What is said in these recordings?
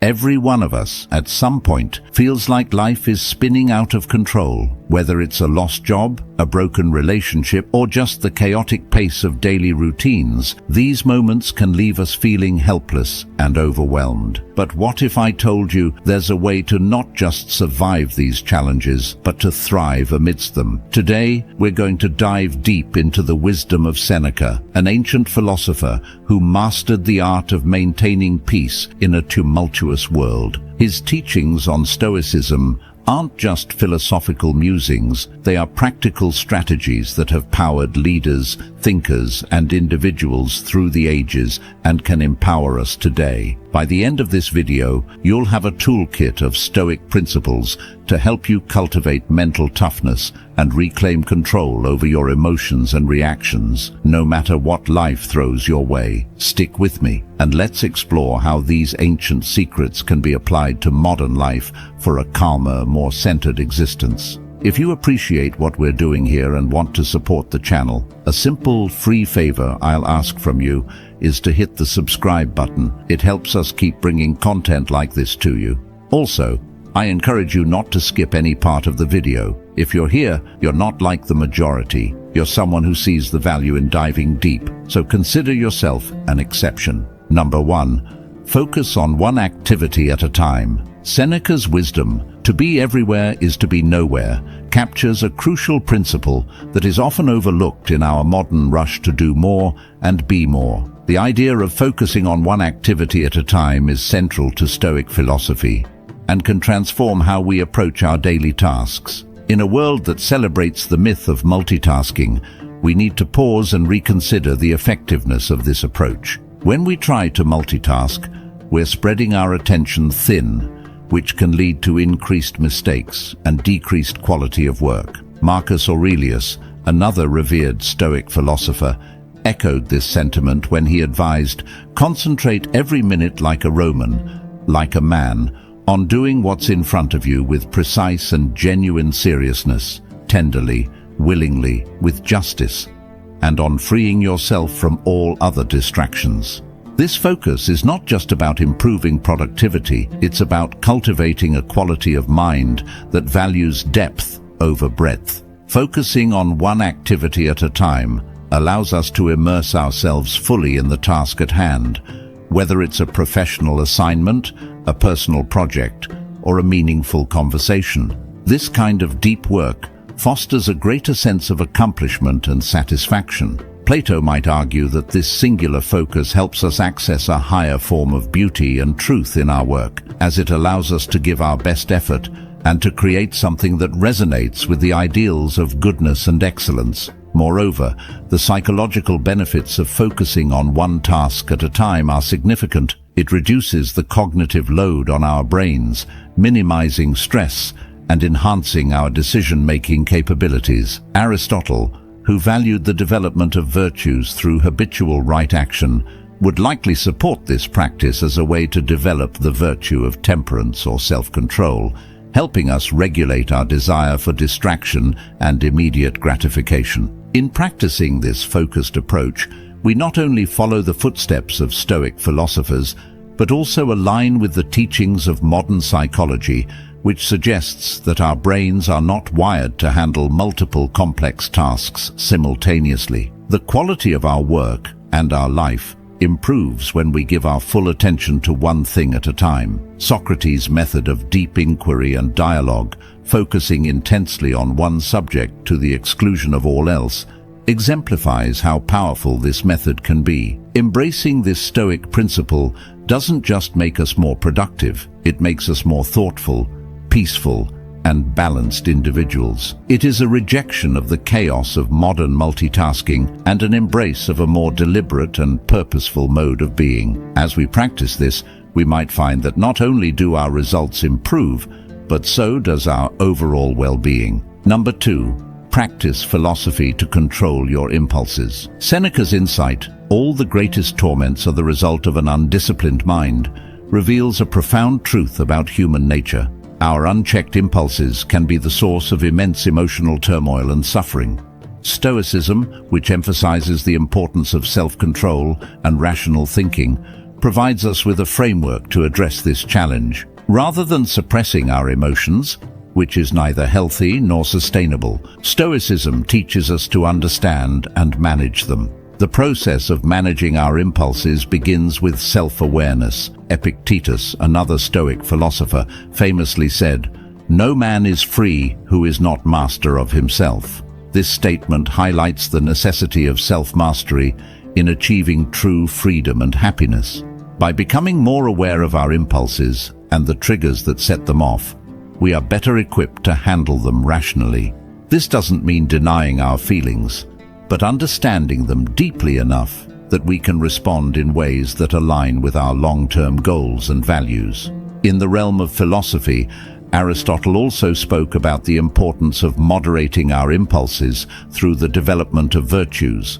Every one of us, at some point, feels like life is spinning out of control, whether it's a lost job, a broken relationship, or just the chaotic pace of daily routines. These moments can leave us feeling helpless and overwhelmed. But what if I told you there's a way to not just survive these challenges, but to thrive amidst them? Today, we're going to dive deep into the wisdom of Seneca, an ancient philosopher who mastered the art of maintaining peace in a tumultuous world. His teachings on Stoicism aren't just philosophical musings, they are practical strategies that have powered leaders, thinkers, and individuals through the ages and can empower us today. By the end of this video, you'll have a toolkit of Stoic principles to help you cultivate mental toughness and reclaim control over your emotions and reactions, no matter what life throws your way. Stick with me, and let's explore how these ancient secrets can be applied to modern life for a calmer, more centered existence. If you appreciate what we're doing here and want to support the channel, a simple, free favor I'll ask from you is to hit the subscribe button. It helps us keep bringing content like this to you. Also, I encourage you not to skip any part of the video. If you're here, you're not like the majority. You're someone who sees the value in diving deep, so consider yourself an exception. Number 1. Focus on one activity at a time. Seneca's wisdom, to be everywhere is to be nowhere, captures a crucial principle that is often overlooked in our modern rush to do more and be more. The idea of focusing on one activity at a time is central to Stoic philosophy and can transform how we approach our daily tasks. In a world that celebrates the myth of multitasking, we need to pause and reconsider the effectiveness of this approach. When we try to multitask, we're spreading our attention thin, which can lead to increased mistakes and decreased quality of work. Marcus Aurelius, another revered Stoic philosopher, echoed this sentiment when he advised, "Concentrate every minute like a Roman, like a man, on doing what's in front of you with precise and genuine seriousness, tenderly, willingly, with justice, and on freeing yourself from all other distractions." This focus is not just about improving productivity, it's about cultivating a quality of mind that values depth over breadth. Focusing on one activity at a time allows us to immerse ourselves fully in the task at hand, whether it's a professional assignment, a personal project, or a meaningful conversation. This kind of deep work fosters a greater sense of accomplishment and satisfaction. Plato might argue that this singular focus helps us access a higher form of beauty and truth in our work, as it allows us to give our best effort and to create something that resonates with the ideals of goodness and excellence. Moreover, the psychological benefits of focusing on one task at a time are significant. It reduces the cognitive load on our brains, minimizing stress and enhancing our decision-making capabilities. Aristotle, who valued the development of virtues through habitual right action, would likely support this practice as a way to develop the virtue of temperance or self-control, helping us regulate our desire for distraction and immediate gratification. In practicing this focused approach, we not only follow the footsteps of Stoic philosophers, but also align with the teachings of modern psychology, which suggests that our brains are not wired to handle multiple complex tasks simultaneously. The quality of our work and our life improves when we give our full attention to one thing at a time. Socrates' method of deep inquiry and dialogue, focusing intensely on one subject to the exclusion of all else, exemplifies how powerful this method can be. Embracing this Stoic principle doesn't just make us more productive, it makes us more thoughtful, peaceful, and balanced individuals. It is a rejection of the chaos of modern multitasking and an embrace of a more deliberate and purposeful mode of being. As we practice this, we might find that not only do our results improve, but so does our overall well-being. Number 2. Practice philosophy to control your impulses. Seneca's insight, "All the greatest torments are the result of an undisciplined mind," reveals a profound truth about human nature. Our unchecked impulses can be the source of immense emotional turmoil and suffering. Stoicism, which emphasizes the importance of self-control and rational thinking, provides us with a framework to address this challenge, rather than suppressing our emotions, which is neither healthy nor sustainable. Stoicism teaches us to understand and manage them. The process of managing our impulses begins with self-awareness. Epictetus, another Stoic philosopher, famously said, "No man is free who is not master of himself." This statement highlights the necessity of self-mastery in achieving true freedom and happiness. By becoming more aware of our impulses and the triggers that set them off, we are better equipped to handle them rationally. This doesn't mean denying our feelings, but understanding them deeply enough that we can respond in ways that align with our long-term goals and values. In the realm of philosophy, Aristotle also spoke about the importance of moderating our impulses through the development of virtues.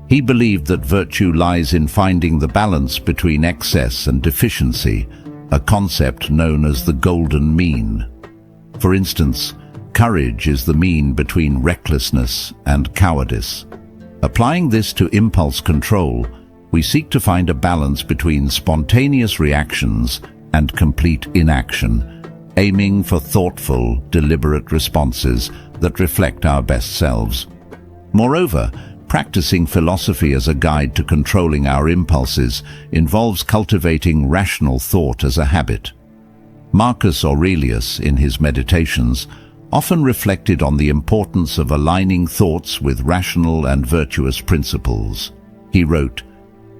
He believed that virtue lies in finding the balance between excess and deficiency, a concept known as the golden mean. For instance, courage is the mean between recklessness and cowardice. Applying this to impulse control, we seek to find a balance between spontaneous reactions and complete inaction, aiming for thoughtful, deliberate responses that reflect our best selves. Moreover, practicing philosophy as a guide to controlling our impulses involves cultivating rational thought as a habit. Marcus Aurelius, in his Meditations, often reflected on the importance of aligning thoughts with rational and virtuous principles. He wrote,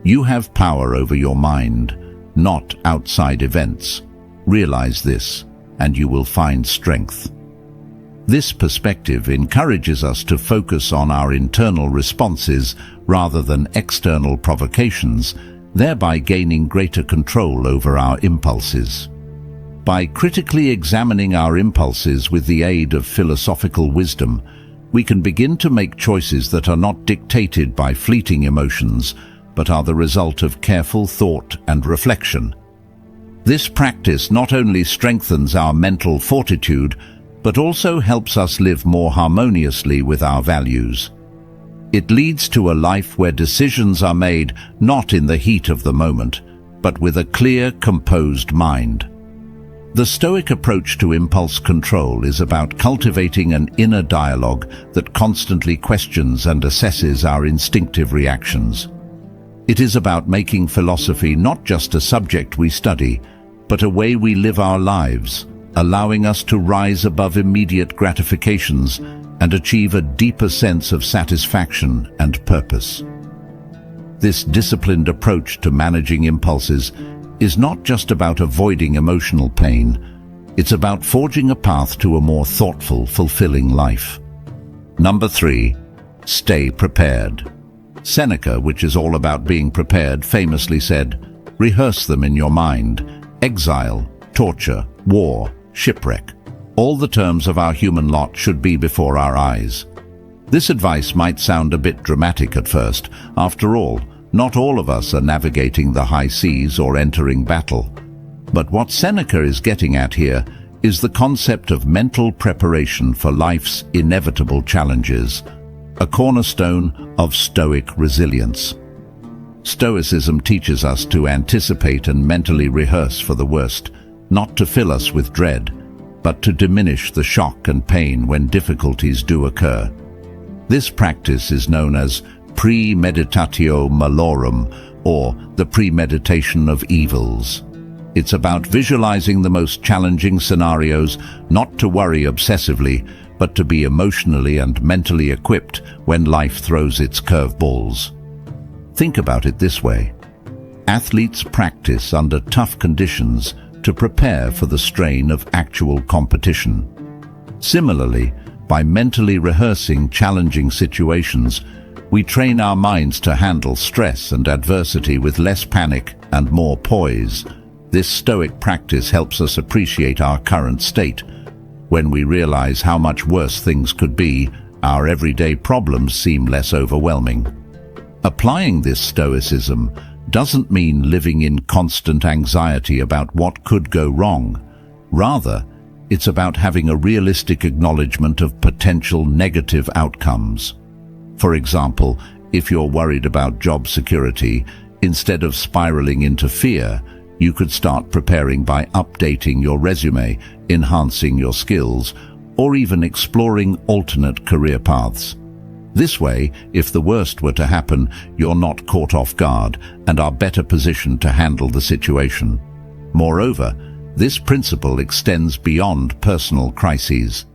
"You have power over your mind, not outside events. Realize this, and you will find strength." This perspective encourages us to focus on our internal responses rather than external provocations, thereby gaining greater control over our impulses. By critically examining our impulses with the aid of philosophical wisdom, we can begin to make choices that are not dictated by fleeting emotions, but are the result of careful thought and reflection. This practice not only strengthens our mental fortitude, but also helps us live more harmoniously with our values. It leads to a life where decisions are made not in the heat of the moment, but with a clear, composed mind. The Stoic approach to impulse control is about cultivating an inner dialogue that constantly questions and assesses our instinctive reactions. It is about making philosophy not just a subject we study, but a way we live our lives, allowing us to rise above immediate gratifications and achieve a deeper sense of satisfaction and purpose. This disciplined approach to managing impulses is not just about avoiding emotional pain, it's about forging a path to a more thoughtful, fulfilling life. Number 3, stay prepared. Seneca, which is all about being prepared, famously said, "Rehearse them in your mind. Exile, torture, war, shipwreck. All the terms of our human lot should be before our eyes." This advice might sound a bit dramatic at first. After all, not all of us are navigating the high seas or entering battle. But what Seneca is getting at here is the concept of mental preparation for life's inevitable challenges, a cornerstone of Stoic resilience. Stoicism teaches us to anticipate and mentally rehearse for the worst, not to fill us with dread, but to diminish the shock and pain when difficulties do occur. This practice is known as premeditatio malorum, or the premeditation of evils. It's about visualizing the most challenging scenarios, not to worry obsessively, but to be emotionally and mentally equipped when life throws its curveballs. Think about it this way. Athletes practice under tough conditions to prepare for the strain of actual competition. Similarly, by mentally rehearsing challenging situations, we train our minds to handle stress and adversity with less panic and more poise. This Stoic practice helps us appreciate our current state. When we realize how much worse things could be, our everyday problems seem less overwhelming. Applying this Stoicism doesn't mean living in constant anxiety about what could go wrong. Rather, it's about having a realistic acknowledgement of potential negative outcomes. For example, if you're worried about job security, Instead of spiraling into fear, you could start preparing by updating your resume, enhancing your skills, or even exploring alternate career paths. This way, if the worst were to happen, you're not caught off guard and are better positioned to handle the situation. Moreover, this principle extends beyond personal crises.